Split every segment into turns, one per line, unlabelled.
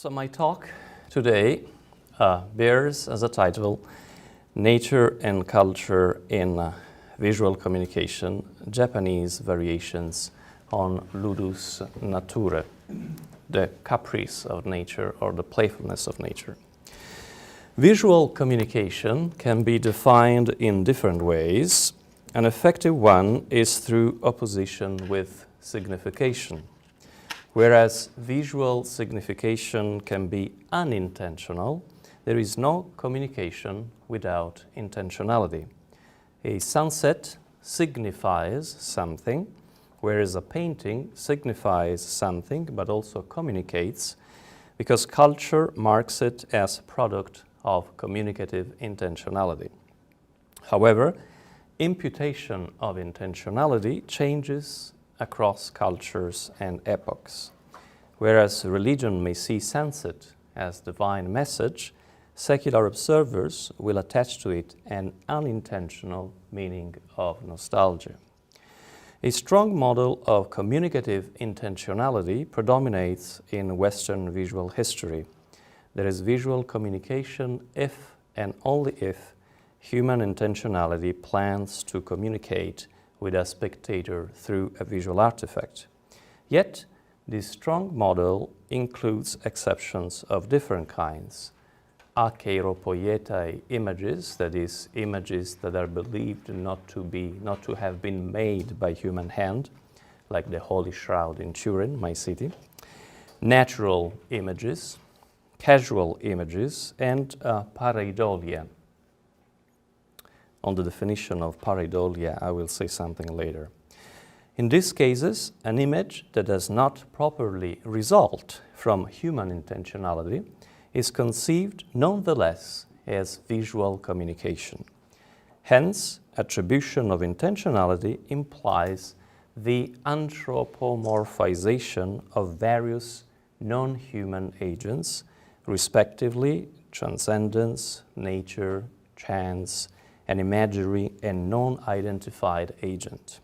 So my talk today bears as a title, Nature and Culture in Visual Communication, Japanese Variations on Ludus Naturae, the caprice of nature or the playfulness of nature. Visual communication can be defined in different ways. An effective one is through opposition with signification. Whereas visual signification can be unintentional, there is no communication without intentionality. A sunset signifies something, whereas a painting signifies something but also communicates, because culture marks it as a product of communicative intentionality. However, imputation of intentionality changes across cultures and epochs. Whereas religion may see sunset as divine message, secular observers will attach to it an unintentional meaning of nostalgia. A strong model of communicative intentionality predominates in Western visual history. There is visual communication if and only if human intentionality plans to communicate with a spectator through a visual artifact. Yet, this strong model includes exceptions of different kinds. Akeiropoietai images, that is, images that are believed not to have been made by human hand, like the Holy Shroud in Turin, my city. Natural images, casual images, and pareidolia. On the definition of pareidolia, I will say something later. In these cases, an image that does not properly result from human intentionality is conceived nonetheless as visual communication. Hence, attribution of intentionality implies the anthropomorphization of various non-human agents, respectively transcendence, nature, chance, an imagery, and non-identified agent.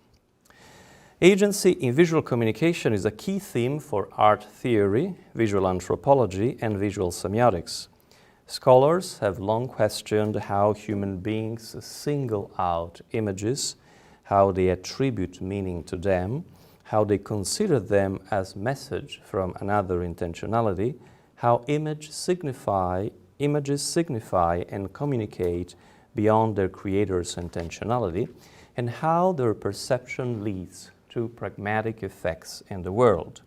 Agency in visual communication is a key theme for art theory, visual anthropology, and visual semiotics. Scholars have long questioned how human beings single out images, how they attribute meaning to them, how they consider them as message from another intentionality, how images signify and communicate beyond their creator's intentionality, and how their perception leads to pragmatic effects in the world.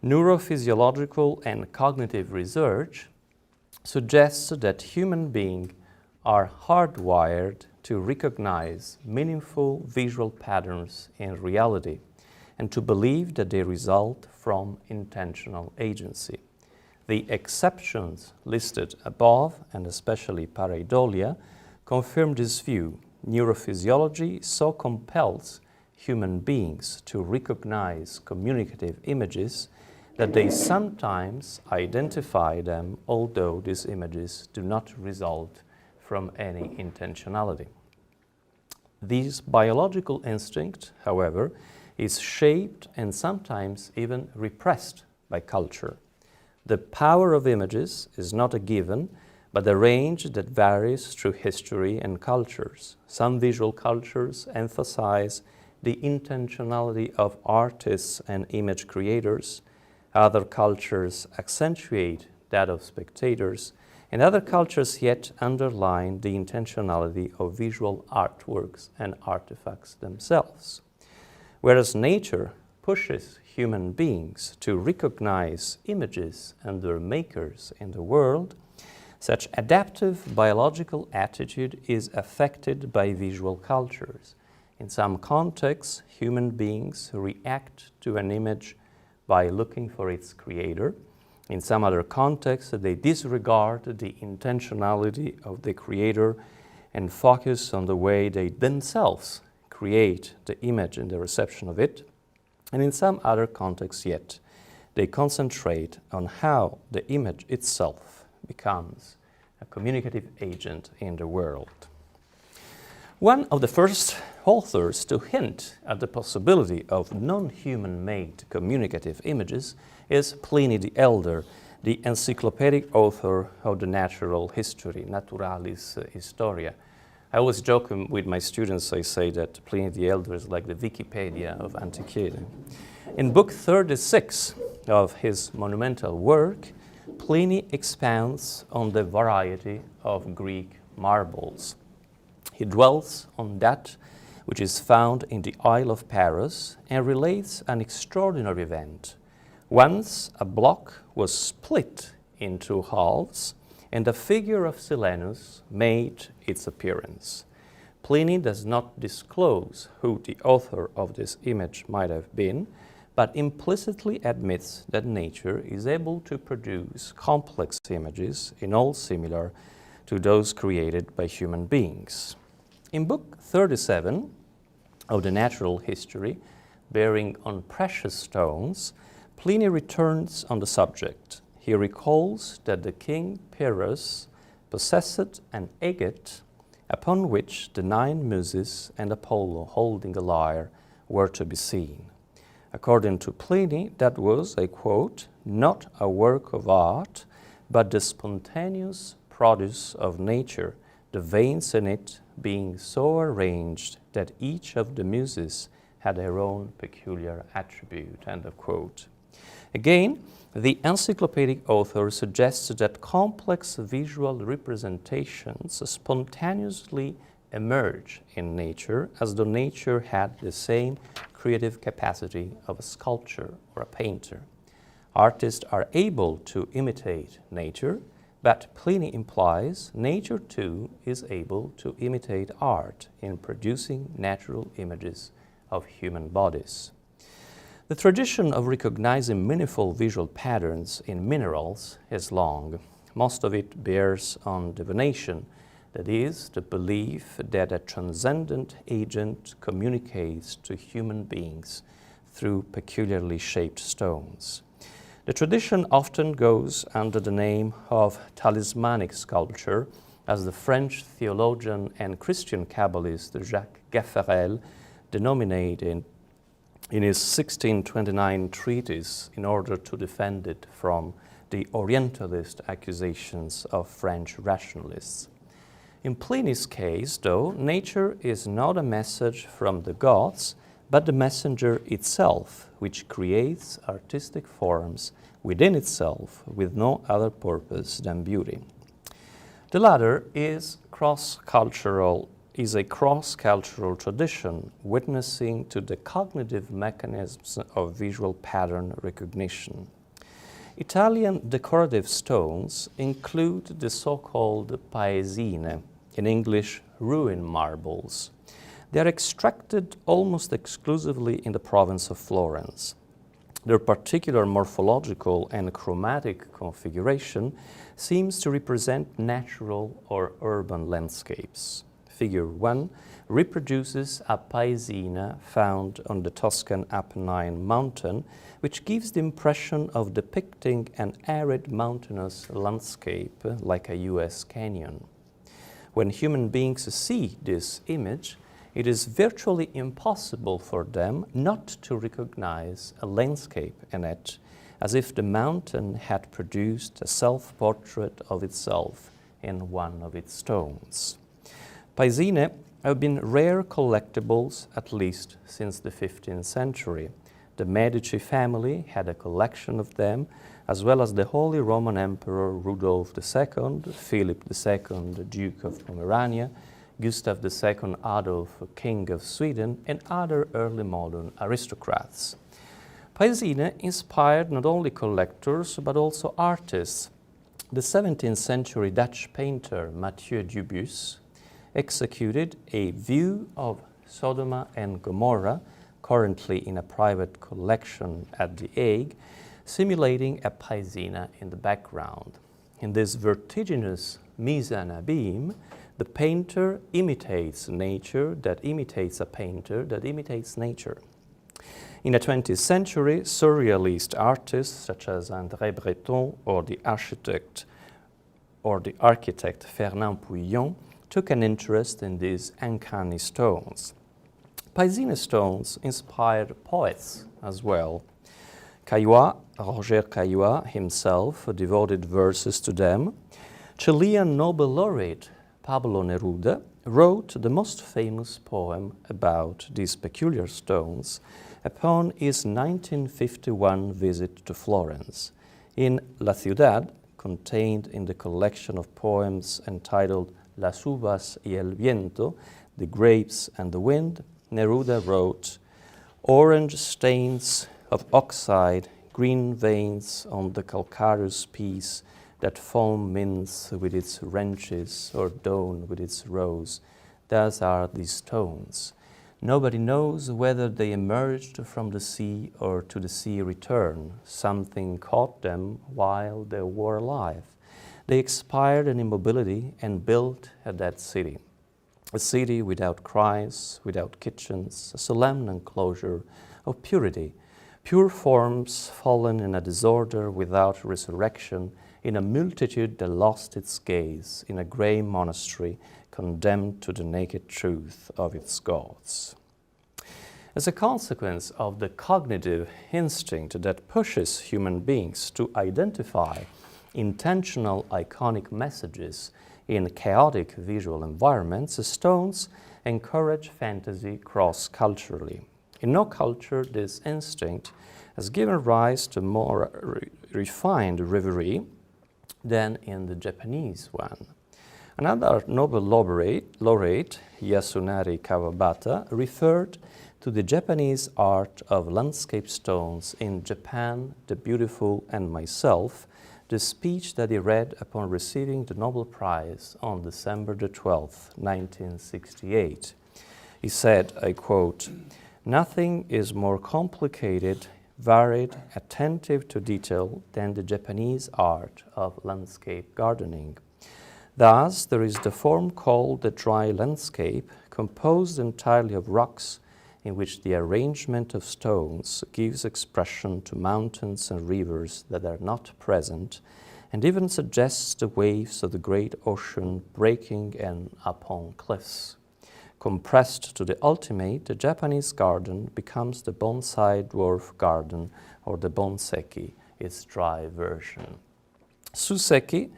Neurophysiological and cognitive research suggests that human beings are hardwired to recognize meaningful visual patterns in reality and to believe that they result from intentional agency. The exceptions listed above, and especially pareidolia, confirm this view. Neurophysiology so compels human beings to recognize communicative images that they sometimes identify them, although these images do not result from any intentionality. This biological instinct, however, is shaped and sometimes even repressed by culture. The power of images is not a given, but a range that varies through history and cultures. Some visual cultures emphasize the intentionality of artists and image creators. Other cultures accentuate that of spectators, and other cultures yet underline the intentionality of visual artworks and artifacts themselves. Whereas nature pushes human beings to recognize images and their makers in the world, such adaptive biological attitude is affected by visual cultures. In some contexts, human beings react to an image by looking for its creator. In some other contexts, they disregard the intentionality of the creator and focus on the way they themselves create the image and the reception of it. And in some other contexts yet, they concentrate on how the image itself becomes a communicative agent in the world. One of the first authors to hint at the possibility of non-human-made communicative images is Pliny the Elder, the encyclopedic author of the natural history, Naturalis Historia. I always joke with my students, I say that Pliny the Elder is like the Wikipedia of antiquity. In book 36 of his monumental work, Pliny expounds on the variety of Greek marbles. He dwells on that which is found in the Isle of Paros and relates an extraordinary event. Once a block was split into halves and a figure of Silenus made its appearance. Pliny does not disclose who the author of this image might have been, but implicitly admits that nature is able to produce complex images in all similar to those created by human beings. In book 37 of the Natural History, bearing on precious stones, Pliny returns on the subject. He recalls that the king Pyrrhus possessed an agate upon which the 9 Muses and Apollo holding a lyre were to be seen. According to Pliny, that was, I quote, not a work of art, but the spontaneous produce of nature, the veins in it being so arranged that each of the Muses had their own peculiar attribute, end of quote. Again, the encyclopedic author suggests that complex visual representations spontaneously emerge in nature as though nature had the same creative capacity of a sculptor or a painter. Artists are able to imitate nature, but Pliny implies nature too is able to imitate art in producing natural images of human bodies. The tradition of recognizing meaningful visual patterns in minerals is long. Most of it bears on divination, that is, the belief that a transcendent agent communicates to human beings through peculiarly shaped stones. The tradition often goes under the name of talismanic sculpture, as the French theologian and Christian Kabbalist Jacques Gaffarel denominated in his 1629 treatise in order to defend it from the Orientalist accusations of French rationalists. In Pliny's case, though, nature is not a message from the gods, but the messenger itself, which creates artistic forms within itself with no other purpose than beauty. The latter is a cross-cultural tradition witnessing to the cognitive mechanisms of visual pattern recognition. Italian decorative stones include the so-called paesine, in English ruin marbles. They are extracted almost exclusively in the province of Florence. Their particular morphological and chromatic configuration seems to represent natural or urban landscapes. Figure 1 reproduces a paesina found on the Toscan Apennine mountain, which gives the impression of depicting an arid mountainous landscape like a U.S. canyon. When human beings see this image, it is virtually impossible for them not to recognize a landscape in it, as if the mountain had produced a self-portrait of itself in one of its stones. Paesine have been rare collectibles at least since the 15th century. The Medici family had a collection of them, as well as the Holy Roman Emperor Rudolf II, Philip II, Duke of Pomerania, Gustav II Adolf, King of Sweden, and other early modern aristocrats. Paesine inspired not only collectors but also artists. The 17th century Dutch painter Mathieu Dubus executed a view of Sodom and Gomorrah, currently in a private collection at The Hague, simulating a paesina in the background. In this vertiginous mise en abîme, the painter imitates nature that imitates a painter that imitates nature. In the 20th century, surrealist artists such as André Breton or the architect Fernand Pouillon took an interest in these uncanny stones. Paesine stones inspired poets as well. Roger Caillois himself devoted verses to them. Chilean Nobel laureate Pablo Neruda wrote the most famous poem about these peculiar stones upon his 1951 visit to Florence. In La Ciudad, contained in the collection of poems entitled Las uvas y el viento, The Grapes and the Wind, Neruda wrote, "Orange stains of oxide, green veins on the calcareous piece, that foam mince with its wrenches or dawn with its rose. Thus are these stones. Nobody knows whether they emerged from the sea or to the sea return. Something caught them while they were alive. They expired in immobility and built a dead city. A city without cries, without kitchens, a solemn enclosure of purity, pure forms fallen in a disorder without resurrection, in a multitude that lost its gaze, in a grey monastery condemned to the naked truth of its gods." As a consequence of the cognitive instinct that pushes human beings to identify intentional iconic messages in chaotic visual environments, stones encourage fantasy cross-culturally. In no culture, this instinct has given rise to more refined reverie than in the Japanese one. Another Nobel laureate, Yasunari Kawabata, referred to the Japanese art of landscape stones in Japan, the Beautiful and Myself, the speech that he read upon receiving the Nobel Prize on December the 12th, 1968. He said, I quote, "Nothing is more complicated, varied, attentive to detail than the Japanese art of landscape gardening. Thus, there is the form called the dry landscape, composed entirely of rocks, in which the arrangement of stones gives expression to mountains and rivers that are not present, and even suggests the waves of the great ocean breaking in upon cliffs. Compressed to the ultimate, the Japanese garden becomes the bonsai dwarf garden, or the bonseki, its dry version." Suseki,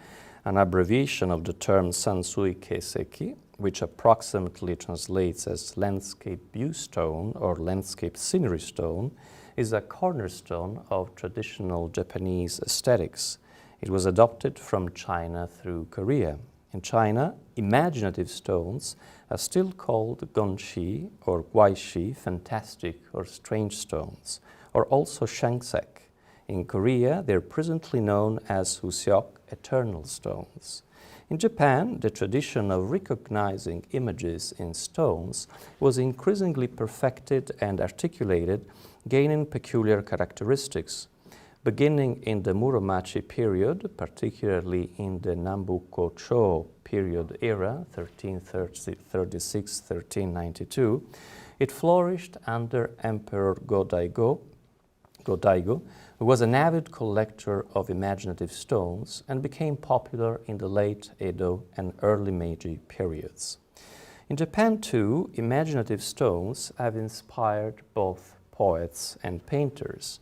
an abbreviation of the term Sansui Keiseki, which approximately translates as landscape view stone or landscape scenery stone, is a cornerstone of traditional Japanese aesthetics. It was adopted from China through Korea. In China, imaginative stones are still called gonshi or guaishi, fantastic or strange stones, or also shangsek. In Korea, they are presently known as useok, eternal stones. In Japan, the tradition of recognizing images in stones was increasingly perfected and articulated, gaining peculiar characteristics. Beginning in the Muromachi period, particularly in the Nambuko-cho period era, 1336-1392, it flourished under Emperor Go-Daigo, who was an avid collector of imaginative stones and became popular in the late Edo and early Meiji periods. In Japan, too, imaginative stones have inspired both poets and painters.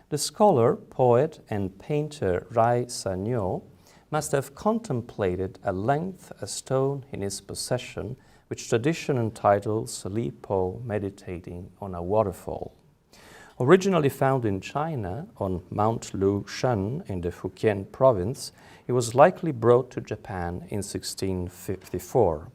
The scholar, poet, and painter Rai Sanyo must have contemplated at length a stone in his possession, which tradition entitles Li Po meditating on a waterfall. Originally found in China on Mount Lu Shan in the Fujian province, it was likely brought to Japan in 1654.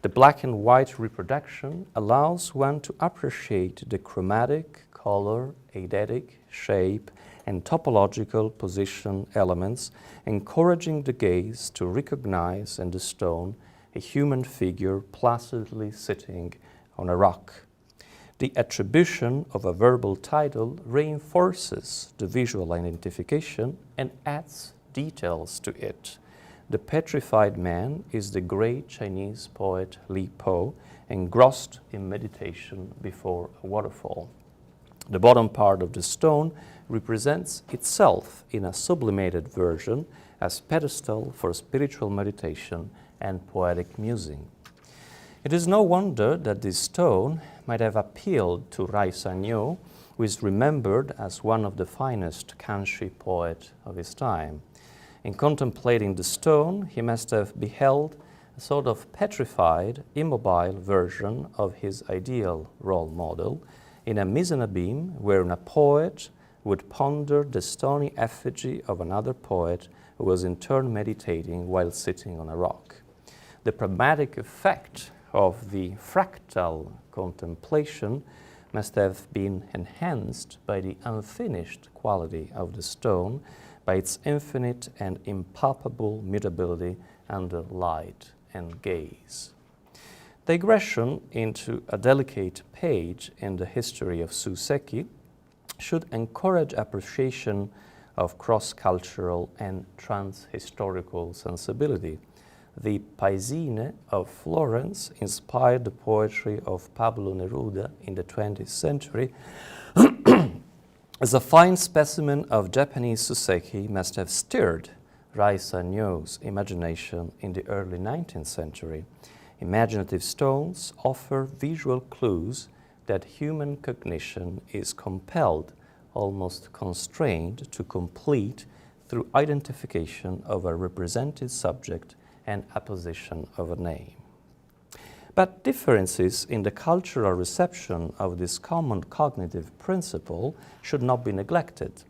The black and white reproduction allows one to appreciate the chromatic, color, eidetic, shape, and topological position elements, encouraging the gaze to recognize in the stone a human figure placidly sitting on a rock. The attribution of a verbal title reinforces the visual identification and adds details to it. The petrified man is the great Chinese poet Li Po, engrossed in meditation before a waterfall. The bottom part of the stone represents itself in a sublimated version as pedestal for spiritual meditation and poetic musing. It is no wonder that this stone might have appealed to Rai Sanyo, who who is remembered as one of the finest Kanshi poets of his time. In contemplating the stone, he must have beheld a sort of petrified, immobile version of his ideal role model in a mise en abîme wherein a poet would ponder the stony effigy of another poet who was in turn meditating while sitting on a rock. The pragmatic effect of the fractal contemplation must have been enhanced by the unfinished quality of the stone, by its infinite and impalpable mutability under light and gaze. Digression into a delicate page in the history of Suseki should encourage appreciation of cross-cultural and trans-historical sensibility. The Paesine of Florence inspired the poetry of Pablo Neruda in the 20th century. As a fine specimen of Japanese Suseki must have stirred Rai Sanyo's imagination in the early 19th century. Imaginative stones offer visual clues that human cognition is compelled, almost constrained, to complete through identification of a represented subject and apposition of a name. But differences in the cultural reception of this common cognitive principle should not be neglected.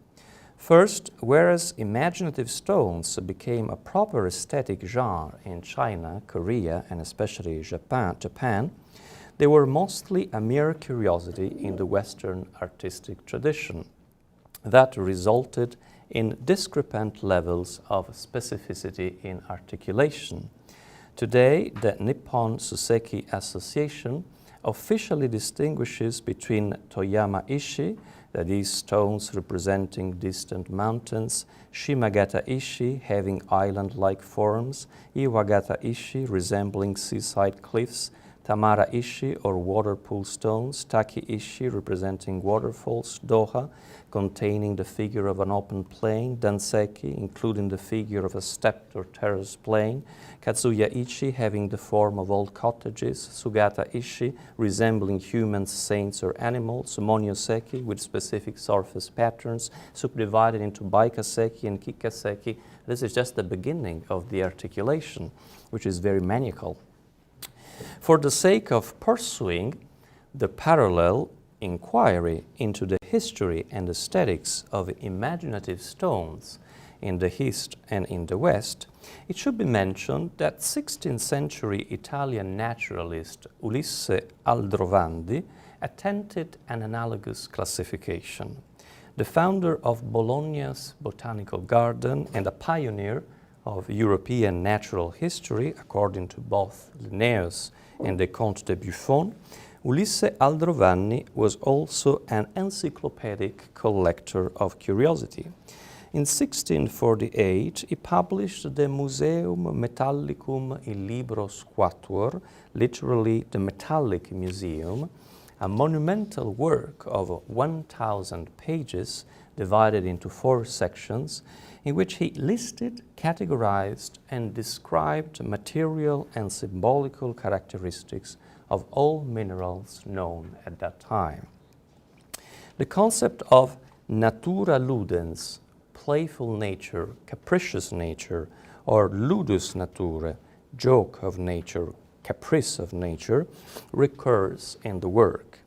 First, whereas imaginative stones became a proper aesthetic genre in China, Korea, and especially Japan, they were mostly a mere curiosity in the Western artistic tradition that resulted in discrepant levels of specificity in articulation. Today, the Nippon Suseki Association officially distinguishes between Toyama Ishi, that is, stones representing distant mountains, Shimagata Ishi, having island-like forms, Iwagata Ishi, resembling seaside cliffs, Tamara Ishi, or water pool stones, Taki Ishi, representing waterfalls, Doha, containing the figure of an open plain, Danseki, including the figure of a stepped or terraced plain, Katsuya Ishi, having the form of old cottages, Sugata Ishi, resembling humans, saints, or animals, Monyoseki, with specific surface patterns, subdivided into Baikaseki and Kikaseki. This is just the beginning of the articulation, which is very maniacal. For the sake of pursuing the parallel inquiry into the history and aesthetics of imaginative stones in the East and in the West, it should be mentioned that 16th century Italian naturalist Ulisse Aldrovandi attempted an analogous classification. The founder of Bologna's Botanical Garden and a pioneer of European natural history, according to both Linnaeus and the Comte de Buffon, Ulisse Aldrovandi was also an encyclopedic collector of curiosity. In 1648, he published the Museum Metallicum in Libros Quatuor, literally the Metallic Museum, a monumental work of 1,000 pages divided into 4 sections, in which he listed, categorized, and described material and symbolical characteristics of all minerals known at that time. The concept of natura ludens, playful nature, capricious nature, or ludus naturae, joke of nature, caprice of nature, recurs in the work.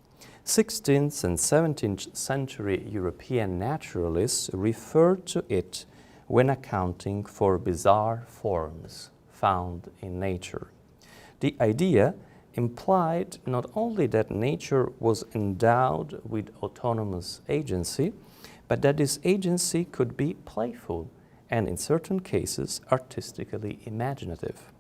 16th and 17th century European naturalists referred to it when accounting for bizarre forms found in nature. The idea implied not only that nature was endowed with autonomous agency, but that this agency could be playful and, in certain cases, artistically imaginative.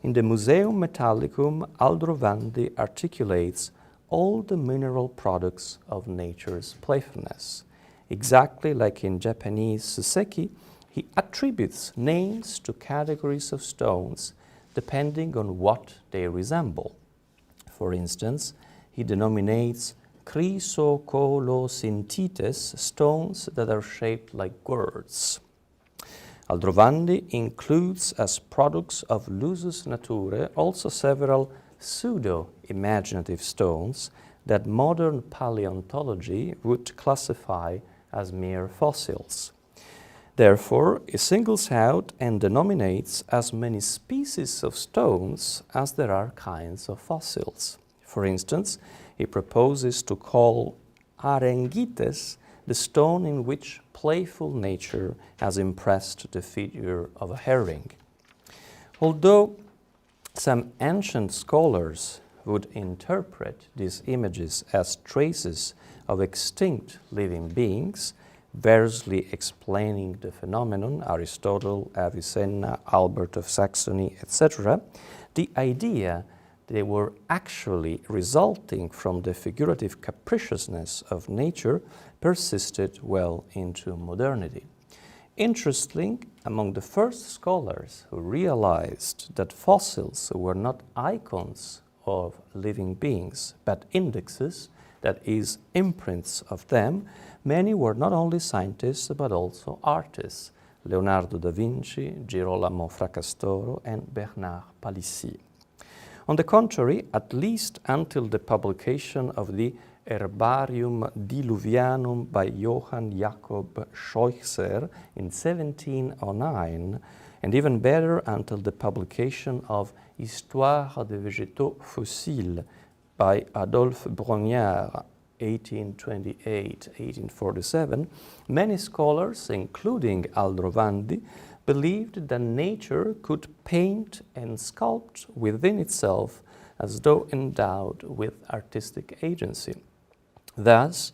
In the Museum Metallicum, Aldrovandi articulates all the mineral products of nature's playfulness. Exactly like in Japanese Suseki, he attributes names to categories of stones depending on what they resemble. For instance, he denominates chrysocolosyntites, stones that are shaped like gourds. Aldrovandi includes as products of lusus naturae also several pseudo-imaginative stones that modern paleontology would classify as mere fossils. Therefore, he singles out and denominates as many species of stones as there are kinds of fossils. For instance, he proposes to call arengites the stone in which playful nature has impressed the figure of a herring. Although some ancient scholars would interpret these images as traces of extinct living beings, variously explaining the phenomenon, Aristotle, Avicenna, Albert of Saxony, etc., the idea they were actually resulting from the figurative capriciousness of nature persisted well into modernity. Interesting, among the first scholars who realized that fossils were not icons of living beings, but indexes, that is, imprints of them, many were not only scientists but also artists, Leonardo da Vinci, Girolamo Fracastoro, and Bernard Palissy. On the contrary, at least until the publication of the Herbarium Diluvianum by Johann Jakob Scheuchzer in 1709, and even better until the publication of Histoire des végétaux fossiles by Adolphe Brongniart, 1828-1847, many scholars, including Aldrovandi, believed that nature could paint and sculpt within itself as though endowed with artistic agency. Thus,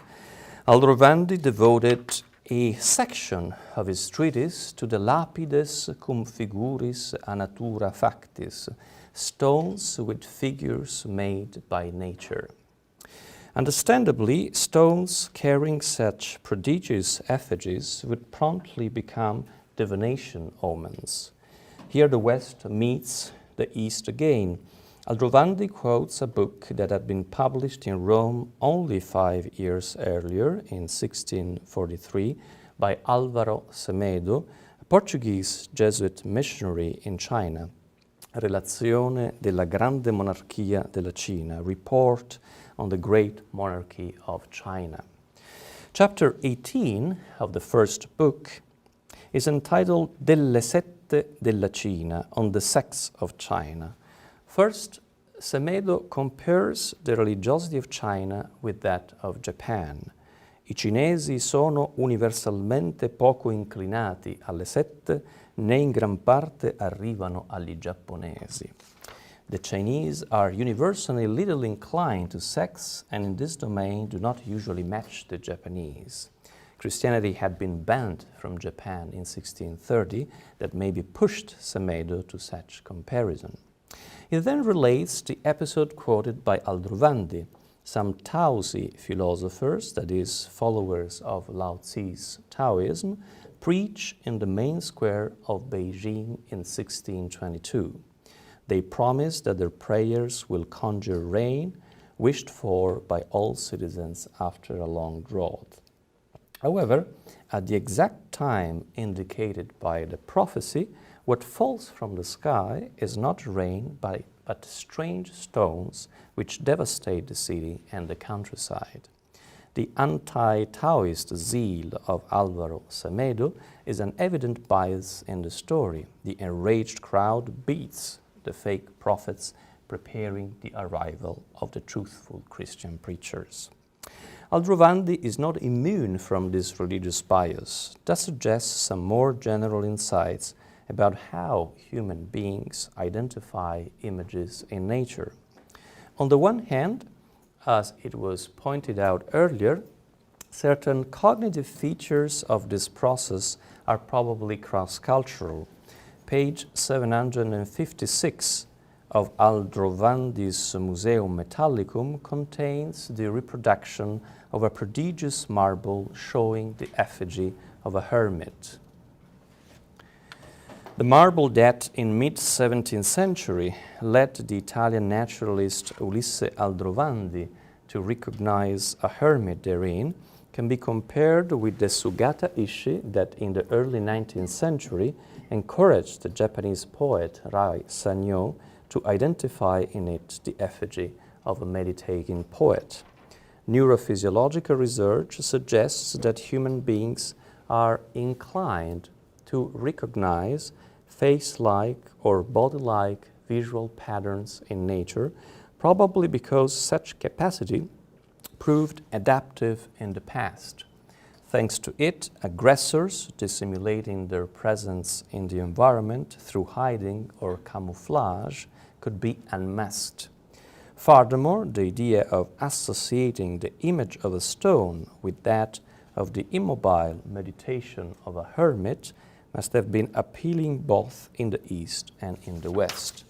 Aldrovandi devoted a section of his treatise to the lapides cum figuris a natura factis, stones with figures made by nature. Understandably, stones carrying such prodigious effigies would promptly become divination omens. Here the West meets the East again. Aldrovandi quotes a book that had been published in Rome only 5 years earlier, in 1643, by Álvaro Semedo, a Portuguese Jesuit missionary in China, Relazione della Grande Monarchia della Cina, Report on the Great Monarchy of China. Chapter 18 of the first book is entitled Delle Sette della Cina, on the sects of China. First, Semedo compares the religiosity of China with that of Japan. I cinesi sono universalmente poco inclinati alle sette, né in gran parte arrivano agli giapponesi. The Chinese are universally little inclined to sects, and in this domain do not usually match the Japanese. Christianity had been banned from Japan in 1630, that maybe pushed Semedo to such comparison. He then relates the episode quoted by Aldrovandi. Some Taozi philosophers, that is, followers of Lao Tzu's Taoism, preach in the main square of Beijing in 1622. They promise that their prayers will conjure rain, wished for by all citizens after a long drought. However, at the exact time indicated by the prophecy, what falls from the sky is not rain, but strange stones which devastate the city and the countryside. The anti-Taoist zeal of Álvaro Semedo is an evident bias in the story. The enraged crowd beats the fake prophets, preparing the arrival of the truthful Christian preachers. Aldrovandi is not immune from this religious bias. That suggests some more general insights about how human beings identify images in nature. On the one hand, as it was pointed out earlier, certain cognitive features of this process are probably cross-cultural. Page 756 of Aldrovandi's Museum Metallicum contains the reproduction of a prodigious marble showing the effigy of a hermit. The marble that in mid-17th century led the Italian naturalist Ulisse Aldrovandi to recognize a hermit therein can be compared with the Sugata Ishi that in the early 19th century encouraged the Japanese poet Rai Sanyo to identify in it the effigy of a meditating poet. Neurophysiological research suggests that human beings are inclined to recognize face-like or body-like visual patterns in nature, probably because such capacity proved adaptive in the past. Thanks to it, aggressors, dissimulating their presence in the environment through hiding or camouflage, could be unmasked. Furthermore, the idea of associating the image of a stone with that of the immobile meditation of a hermit must have been appealing both in the East and in the West.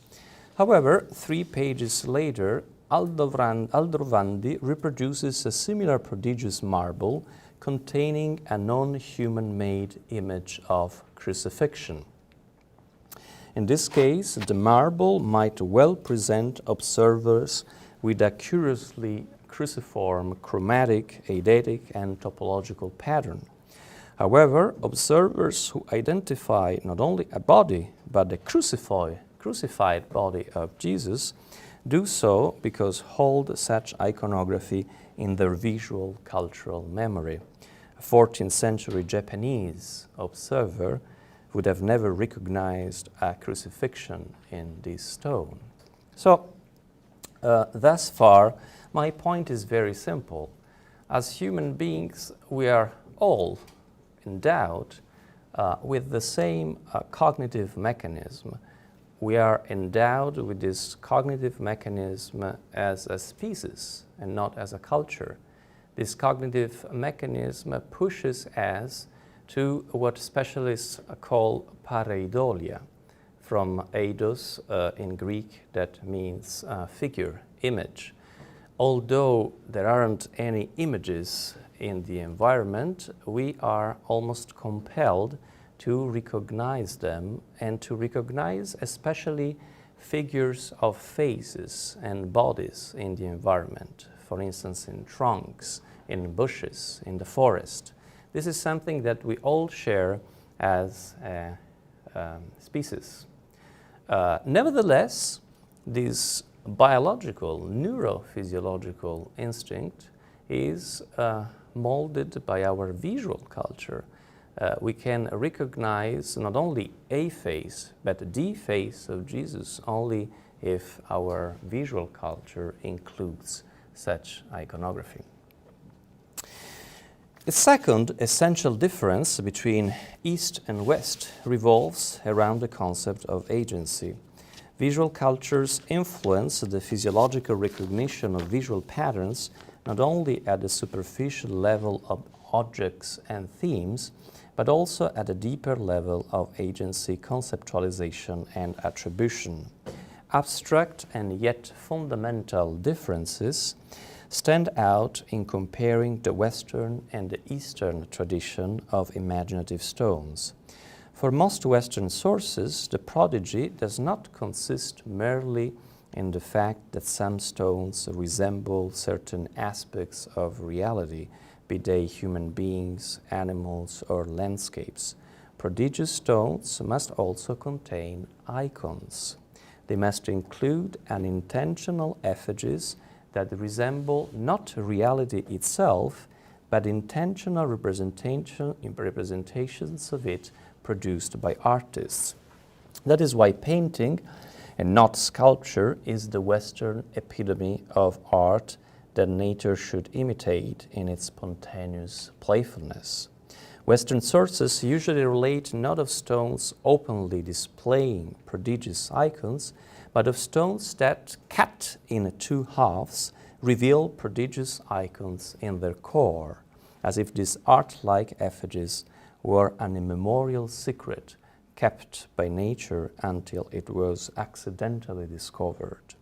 However, 3 pages later, Aldrovandi reproduces a similar prodigious marble containing a non-human-made image of crucifixion. In this case, the marble might well present observers with a curiously cruciform chromatic, eidetic, and topological pattern. However, observers who identify not only a body, but the crucified body of Jesus do so because hold such iconography in their visual cultural memory. A 14th century Japanese observer would have never recognized a crucifixion in this stone. So, thus far, my point is very simple. As human beings, we are all endowed with the same cognitive mechanism. We are endowed with this cognitive mechanism as a species and not as a culture. This cognitive mechanism pushes us to what specialists call pareidolia, from eidos in Greek, that means figure, image. Although there aren't any images in the environment, we are almost compelled to recognize them and to recognize especially figures of faces and bodies in the environment, for instance in trunks, in bushes, in the forest. This is something that we all share as a species. Nevertheless, this biological, neurophysiological instinct is molded by our visual culture. We can recognize not only a face, but the face of Jesus only if our visual culture includes such iconography. The second essential difference between East and West revolves around the concept of agency. Visual cultures influence the physiological recognition of visual patterns not only at the superficial level of objects and themes, but also at a deeper level of agency, conceptualization, and attribution. Abstract and yet fundamental differences stand out in comparing the Western and the Eastern tradition of imaginative stones. For most Western sources, the prodigy does not consist merely in the fact that some stones resemble certain aspects of reality, be they human beings, animals, or landscapes. Prodigious stones must also contain icons. They must include an intentional effigies that resemble not reality itself, but intentional representations of it produced by artists. That is why painting, and not sculpture, is the Western epitome of art that nature should imitate in its spontaneous playfulness. Western sources usually relate not of stones openly displaying prodigious icons, but of stones that, cut in 2 halves, reveal prodigious icons in their core, as if these art-like effigies were an immemorial secret kept by nature until it was accidentally discovered.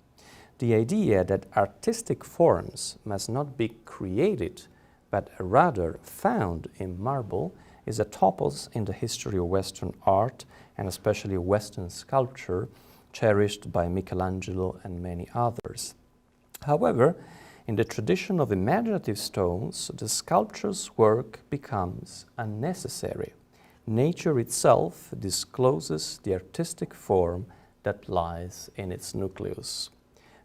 The idea that artistic forms must not be created, but rather found in marble, is a topos in the history of Western art, and especially Western sculpture, cherished by Michelangelo and many others. However, in the tradition of imaginative stones, the sculpture's work becomes unnecessary. Nature itself discloses the artistic form that lies in its nucleus.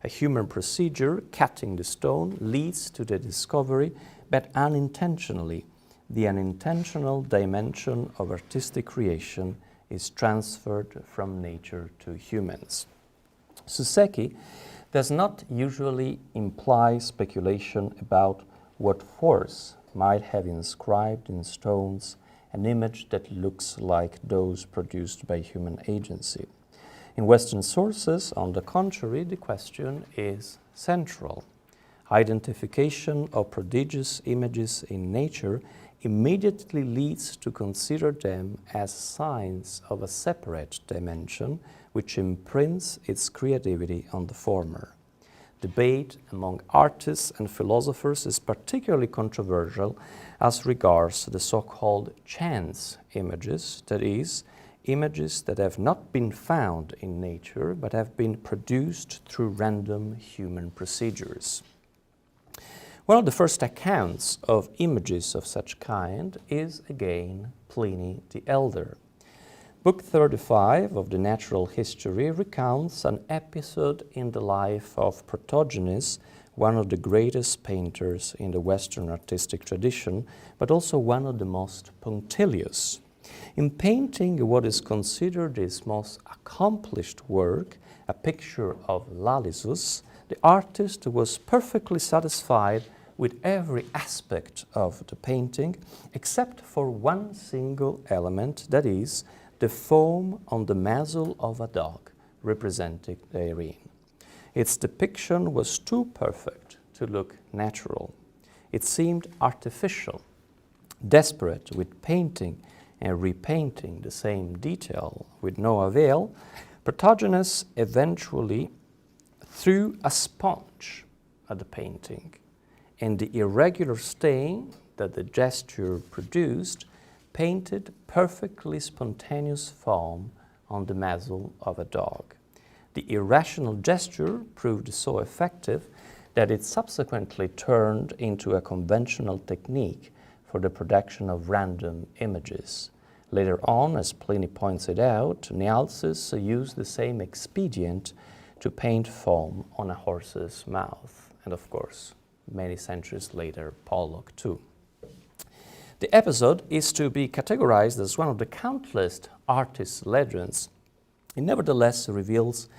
A human procedure, cutting the stone, leads to the discovery, but unintentionally, the unintentional dimension of artistic creation is transferred from nature to humans. Suseki does not usually imply speculation about what force might have inscribed in stones an image that looks like those produced by human agency. In Western sources, on the contrary, the question is central. Identification of prodigious images in nature immediately leads to consider them as signs of a separate dimension which imprints its creativity on the former. Debate among artists and philosophers is particularly controversial as regards the so-called chance images, that is, images that have not been found in nature but have been produced through random human procedures. One of the first accounts of images of such kind is, again, Pliny the Elder. Book 35 of the Natural History recounts an episode in the life of Protogenes, one of the greatest painters in the Western artistic tradition, but also one of the most punctilious. In painting what is considered his most accomplished work, a picture of Lalisus, the artist was perfectly satisfied with every aspect of the painting, except for one single element, that is, the foam on the muzzle of a dog represented therein. Its depiction was too perfect to look natural. It seemed artificial. Desperate with painting and repainting the same detail with no avail, Protogenes eventually threw a sponge at the painting, and the irregular stain that the gesture produced painted perfectly spontaneous foam on the muzzle of a dog. The irrational gesture proved so effective that it subsequently turned into a conventional technique for the production of random images. Later on, as Pliny points it out, Nealces used the same expedient to paint foam on a horse's mouth, and of course, many centuries later, Pollock too. The episode is to be categorized as one of the countless artist legends. It nevertheless reveals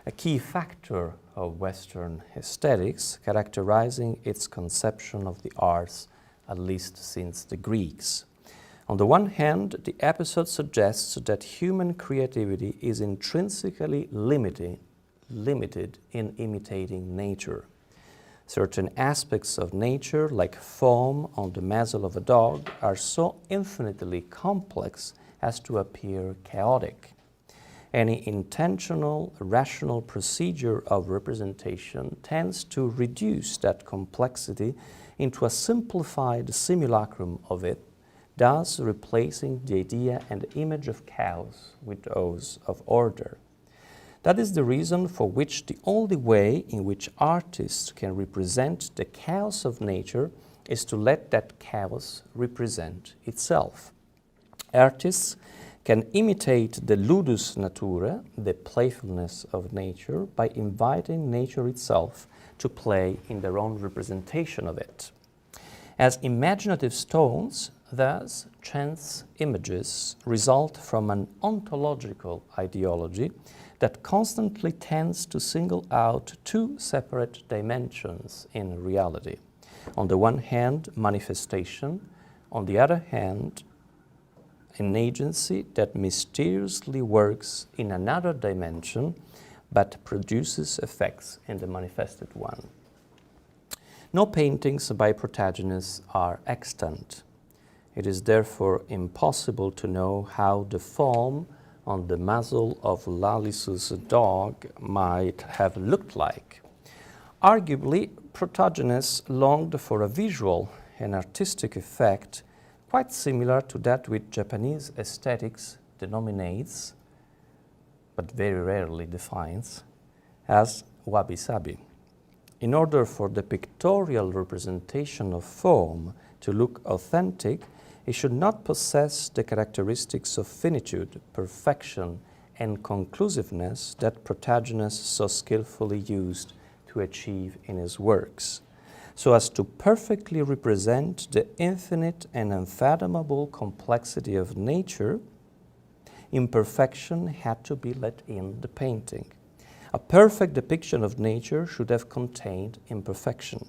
a key factor of Western aesthetics, characterizing its conception of the arts, at least since the Greeks. On the one hand, the episode suggests that human creativity is intrinsically limited in imitating nature. Certain aspects of nature, like foam on the muzzle of a dog, are so infinitely complex as to appear chaotic. Any intentional, rational procedure of representation tends to reduce that complexity into a simplified simulacrum of it, thus replacing the idea and image of chaos with those of order. That is the reason for which the only way in which artists can represent the chaos of nature is to let that chaos represent itself. Artists can imitate the Ludus Naturae, the playfulness of nature, by inviting nature itself to play in their own representation of it. As imaginative stones, thus, chance images result from an ontological ideology that constantly tends to single out two separate dimensions in reality. On the one hand, manifestation, on the other hand, an agency that mysteriously works in another dimension but produces effects in the manifested one. No paintings by Protogenes are extant. It is therefore impossible to know how the foam on the muzzle of Lalisus' dog might have looked like. Arguably, Protogenes longed for a visual and artistic effect quite similar to that which Japanese aesthetics denominates, but very rarely defines, as wabi-sabi. In order for the pictorial representation of foam to look authentic, it should not possess the characteristics of finitude, perfection, and conclusiveness that Protogenes so skillfully used to achieve in his works, so as to perfectly represent the infinite and unfathomable complexity of nature. Imperfection had to be let in the painting. A perfect depiction of nature should have contained imperfection.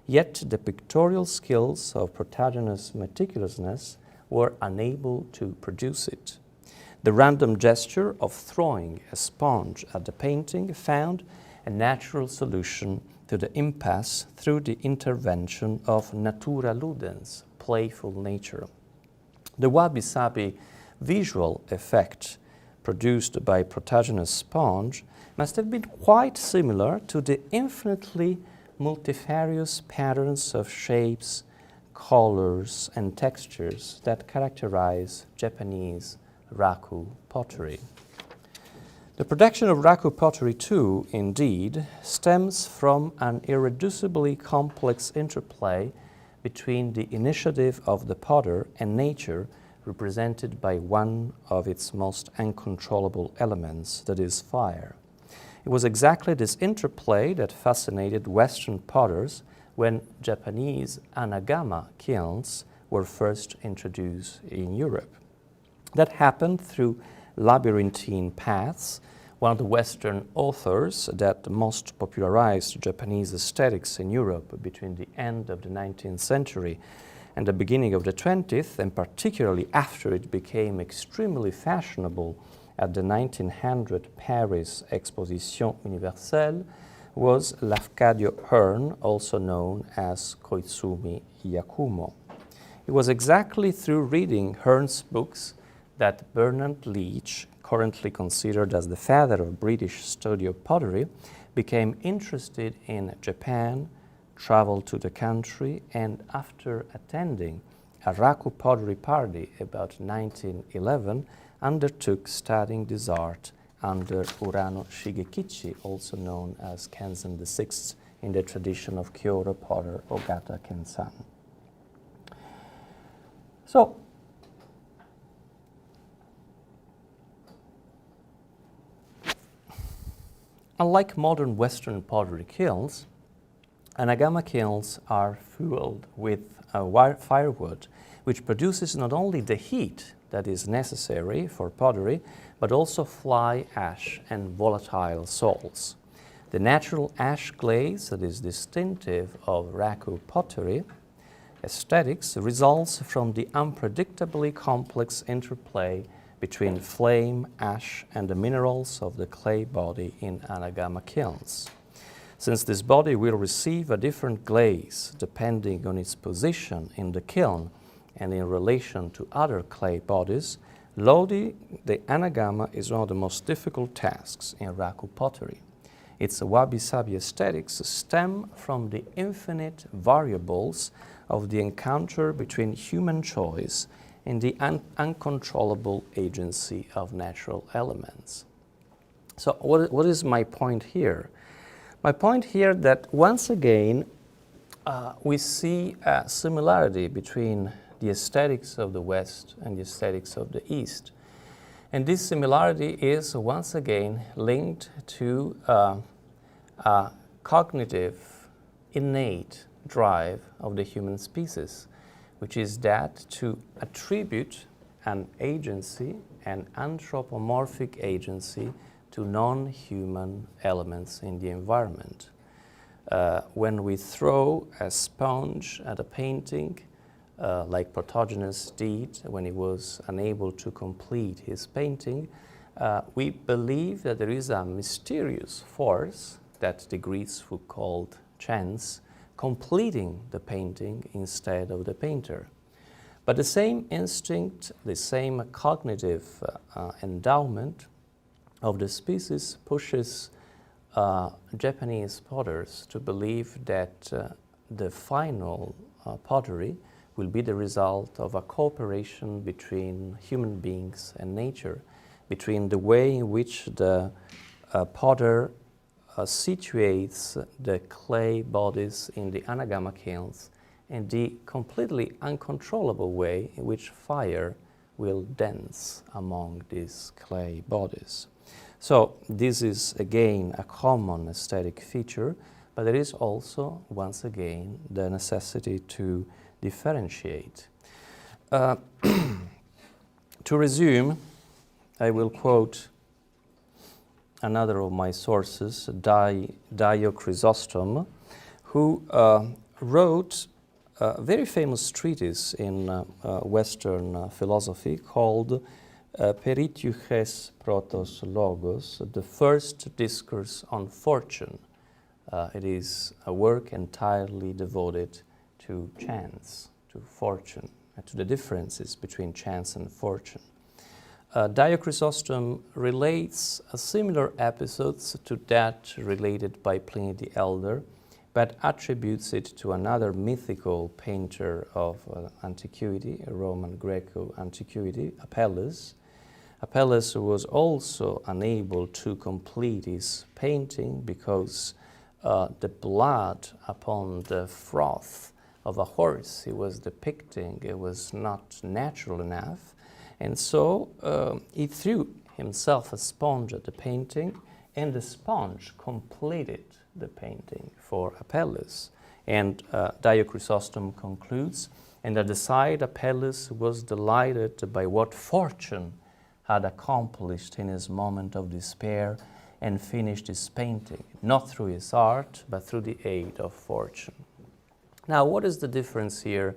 Yet the pictorial skills of Protagoras' meticulousness were unable to produce it. The random gesture of throwing a sponge at the painting found a natural solution to the impasse through the intervention of Natura Ludens, playful nature. The wabi-sabi visual effect produced by Protagoras' sponge must have been quite similar to the infinitely multifarious patterns of shapes, colors, and textures that characterize Japanese raku pottery. The production of raku pottery, too, indeed, stems from an irreducibly complex interplay between the initiative of the potter and nature, represented by one of its most uncontrollable elements, that is, fire. It was exactly this interplay that fascinated Western potters when Japanese anagama kilns were first introduced in Europe. That happened through labyrinthine paths. One of the Western authors that most popularized Japanese aesthetics in Europe between the end of the 19th century and the beginning of the 20th, and particularly after it became extremely fashionable at the 1900 Paris Exposition Universelle, was Lafcadio Hearn, also known as Koizumi Yakumo. It was exactly through reading Hearn's books that Bernard Leach, currently considered as the father of British studio pottery, became interested in Japan, traveled to the country, and after attending a raku pottery party about 1911, undertook studying this art under Urano Shigekichi, also known as Kenzen VI, in the tradition of Kyoto potter Ogata Kensan. So, unlike modern Western pottery kilns, anagama kilns are fueled with firewood, which produces not only the heat that is necessary for pottery, but also fly ash and volatile salts. The natural ash glaze that is distinctive of raku pottery aesthetics results from the unpredictably complex interplay between flame, ash, and the minerals of the clay body in anagama kilns. Since this body will receive a different glaze depending on its position in the kiln and in relation to other clay bodies, loading the anagama is one of the most difficult tasks in raku pottery. Its wabi-sabi aesthetics stem from the infinite variables of the encounter between human choice and the uncontrollable agency of natural elements. So what is my point here? My point here that once again we see a similarity between the aesthetics of the West and the aesthetics of the East. And this similarity is once again linked to a cognitive, innate drive of the human species, which is that to attribute an agency, an anthropomorphic agency, to non-human elements in the environment. When we throw a sponge at a painting, like Protagoras did when he was unable to complete his painting, we believe that there is a mysterious force that the Greeks would call chance, completing the painting instead of the painter. But the same instinct, the same cognitive endowment of the species pushes Japanese potters to believe that the final pottery will be the result of a cooperation between human beings and nature, between the way in which the potter situates the clay bodies in the anagama kilns and the completely uncontrollable way in which fire will dance among these clay bodies. So this is again a common aesthetic feature but there is also, once again, the necessity to differentiate. To resume, I will quote another of my sources, Dio Chrysostom, who wrote a very famous treatise in Western philosophy called Peritiuches Protos Logos, the first discourse on fortune. It is a work entirely devoted to chance, to fortune, and to the differences between chance and fortune. Dio Chrysostom relates similar episodes to that related by Pliny the Elder, but attributes it to another mythical painter of antiquity, Roman Greco antiquity, Apelles. Apelles was also unable to complete his painting because the blood upon the froth of a horse he was depicting, it was not natural enough. And so he threw himself a sponge at the painting, and the sponge completed the painting for Apelles. And Dio Chrysostom concludes, and at the side Apelles was delighted by what fortune had accomplished in his moment of despair, and finished his painting, not through his art, but through the aid of fortune. Now, what is the difference here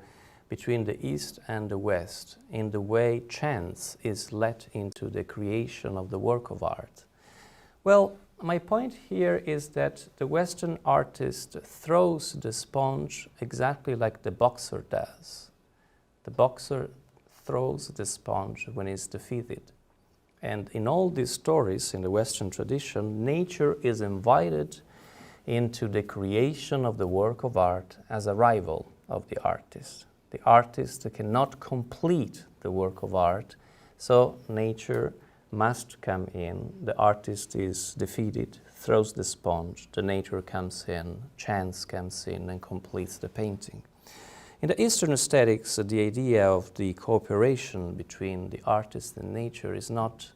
between the East and the West in the way chance is let into the creation of the work of art? Well, my point here is that the Western artist throws the sponge exactly like the boxer does. The boxer throws the sponge when he's defeated. And in all these stories in the Western tradition, nature is invited into the creation of the work of art as a rival of the artist. The artist cannot complete the work of art, so nature must come in. The artist is defeated, throws the sponge, the nature comes in, chance comes in and completes the painting. In the Eastern aesthetics, the idea of the cooperation between the artist and nature is not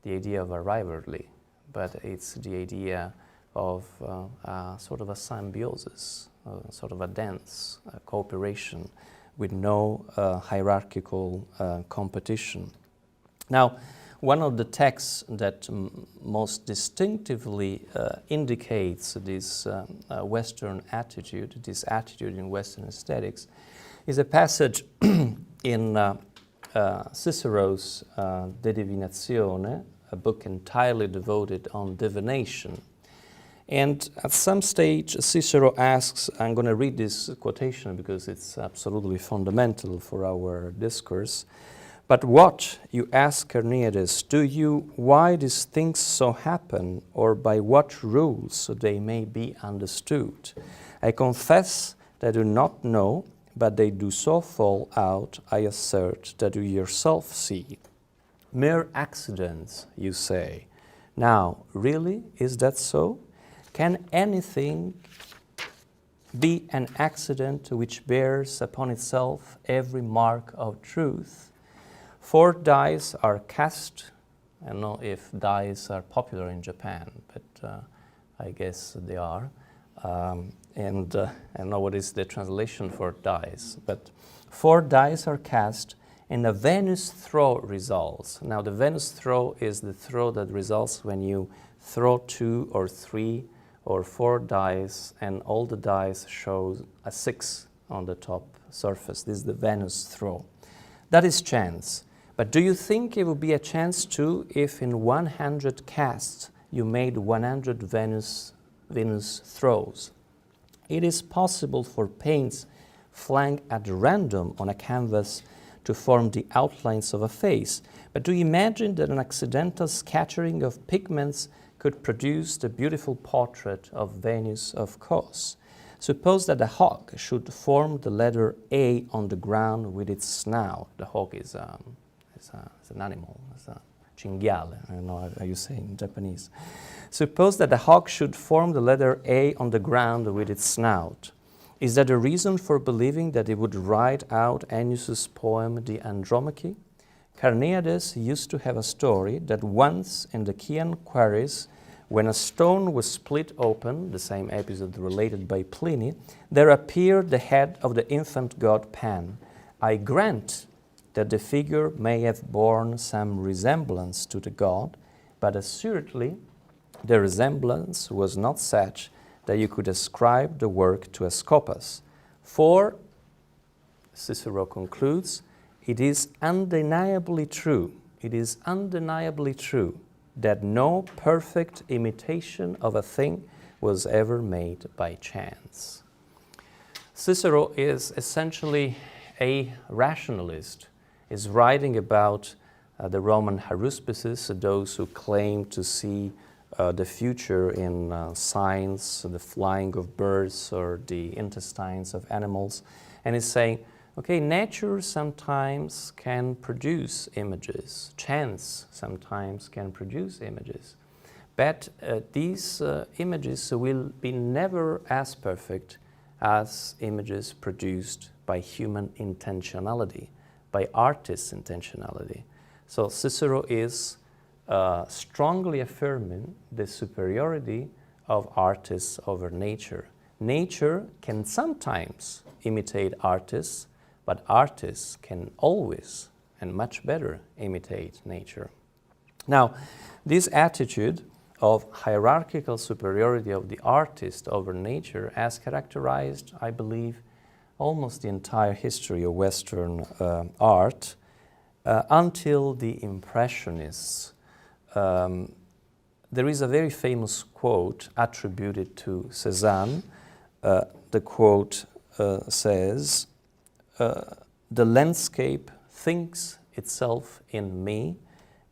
the idea of a rivalry, but it's the idea of sort of a symbiosis, sort of a dance, a cooperation with no hierarchical competition. Now, one of the texts that most distinctively indicates this Western attitude, this attitude in Western aesthetics, is a passage in Cicero's De Divinatione, a book entirely devoted on divination. And at some stage, Cicero asks, I'm going to read this quotation because it's absolutely fundamental for our discourse. But what, you ask Carneades, why these things so happen, or by what rules they may be understood? I confess that I do not know, but they do so fall out, I assert, that you yourself see. Mere accidents, you say. Now, really, is that so? Can anything be an accident which bears upon itself every mark of truth? 4 dice are cast. I don't know if dice are popular in Japan, but I guess they are. I don't know what is the translation for dice, but 4 dice are cast and a Venus throw results. Now the Venus throw is the throw that results when you throw 2 or 3 or 4 dice and all the dice show a 6 on the top surface. This is the Venus throw. That is chance. But do you think it would be a chance too if in 100 casts you made 100 Venus throws? It is possible for paints flung at random on a canvas to form the outlines of a face. But do you imagine that an accidental scattering of pigments could produce the beautiful portrait of Venus of Cos? Suppose that a hawk should form the letter A on the ground with its snout. The hawk is an animal, it's a cinghiale, I don't know how you say in Japanese. Suppose that the hawk should form the letter A on the ground with its snout. Is that a reason for believing that it would write out Ennius's poem, the Andromache? Carneades used to have a story that once in the Chian quarries, when a stone was split open, the same episode related by Pliny, there appeared the head of the infant god Pan. I grant that the figure may have borne some resemblance to the god, but assuredly the resemblance was not such that you could ascribe the work to a Scopas. For, Cicero concludes, it is undeniably true that no perfect imitation of a thing was ever made by chance. Cicero is essentially a rationalist. He's writing about the Roman haruspices, those who claim to see the future in science, the flying of birds or the intestines of animals. And he's saying, okay, nature sometimes can produce images. Chance sometimes can produce images. But these images will be never as perfect as images produced by human intentionality, by artists' intentionality. So Cicero is strongly affirming the superiority of artists over nature. Nature can sometimes imitate artists, but artists can always and much better imitate nature. Now, this attitude of hierarchical superiority of the artist over nature has characterized, I believe, almost the entire history of Western art until the Impressionists. There is a very famous quote attributed to Cézanne. The quote says, "The landscape thinks itself in me,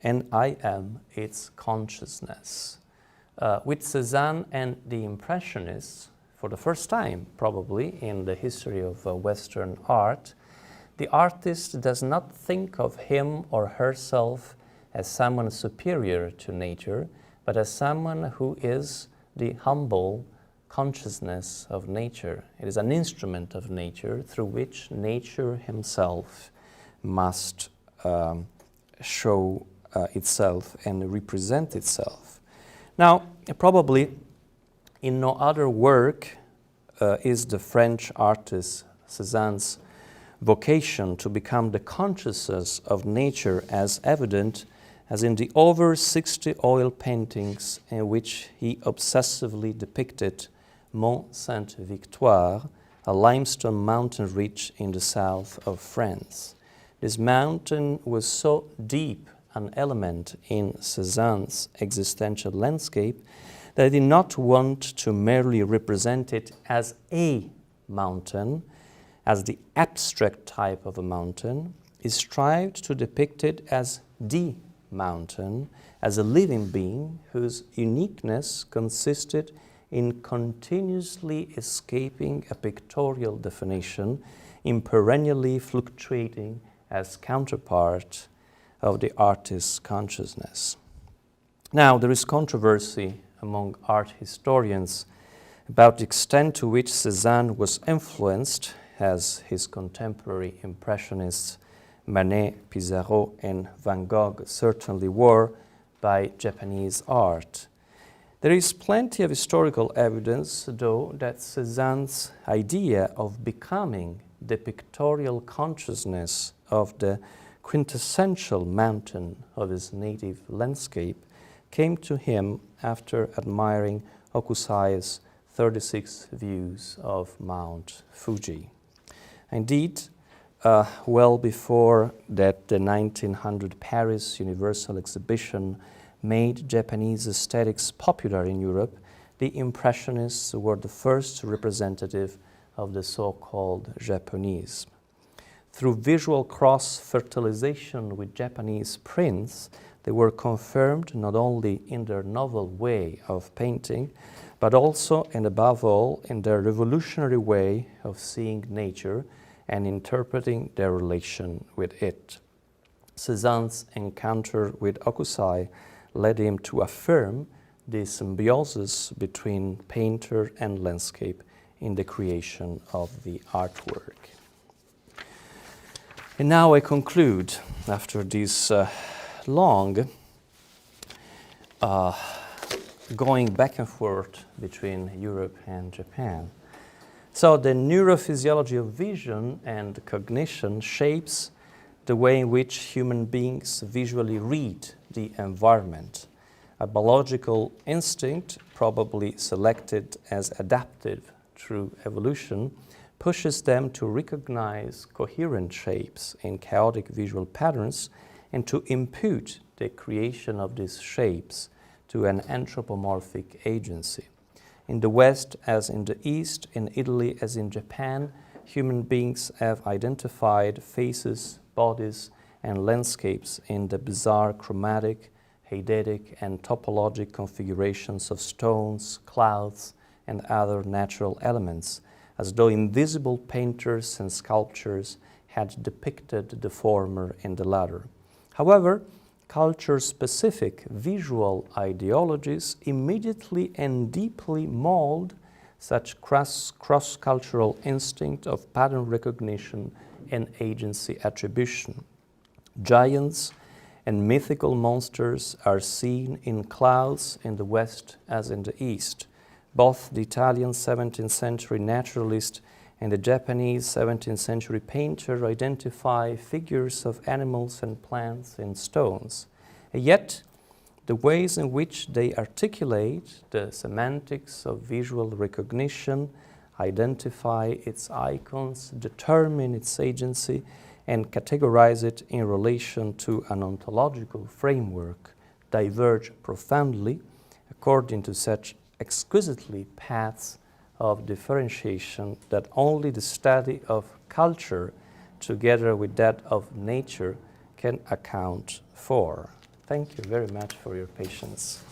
and I am its consciousness." With Cézanne and the Impressionists, for the first time probably in the history of Western art, the artist does not think of him or herself as someone superior to nature, but as someone who is the humble consciousness of nature. It is an instrument of nature through which nature himself must show itself and represent itself. Now, probably in no other work is the French artist Cézanne's vocation to become the consciousness of nature as evident as in the over 60 oil paintings in which he obsessively depicted Mont Sainte-Victoire, a limestone mountain ridge in the south of France. This mountain was so deep an element in Cézanne's existential landscape that he did not want to merely represent it as a mountain, as the abstract type of a mountain. He strived to depict it as the mountain, as a living being whose uniqueness consisted in continuously escaping a pictorial definition, in perennially fluctuating as counterpart of the artist's consciousness. Now, there is controversy among art historians about the extent to which Cézanne was influenced, as his contemporary Impressionists Manet, Pissarro, and Van Gogh certainly were, by Japanese art. There is plenty of historical evidence, though, that Cézanne's idea of becoming the pictorial consciousness of the quintessential mountain of his native landscape came to him after admiring Hokusai's 36 views of Mount Fuji. Indeed, well before that, the 1900 Paris Universal Exhibition made Japanese aesthetics popular in Europe, the Impressionists were the first representative of the so-called Japonism. Through visual cross-fertilization with Japanese prints, they were confirmed not only in their novel way of painting, but also and above all in their revolutionary way of seeing nature and interpreting their relation with it. Cézanne's encounter with Hokusai led him to affirm the symbiosis between painter and landscape in the creation of the artwork. And now I conclude, after this long going back and forth between Europe and Japan. So the neurophysiology of vision and cognition shapes the way in which human beings visually read the environment. A biological instinct, probably selected as adaptive through evolution, pushes them to recognize coherent shapes in chaotic visual patterns and to impute the creation of these shapes to an anthropomorphic agency. In the West as in the East, in Italy as in Japan, human beings have identified faces, bodies, and landscapes in the bizarre chromatic, eidetic, and topologic configurations of stones, clouds, and other natural elements, as though invisible painters and sculptors had depicted the former in the latter. However, culture-specific visual ideologies immediately and deeply mold such cross-cultural instinct of pattern recognition and agency attribution. Giants and mythical monsters are seen in clouds in the West as in the East. Both the Italian 17th century naturalist and the Japanese 17th century painter identify figures of animals and plants in stones. And yet, the ways in which they articulate the semantics of visual recognition, identify its icons, determine its agency, and categorize it in relation to an ontological framework diverge profoundly according to such exquisitely paths of differentiation that only the study of culture together with that of nature can account for. Thank you very much for your patience.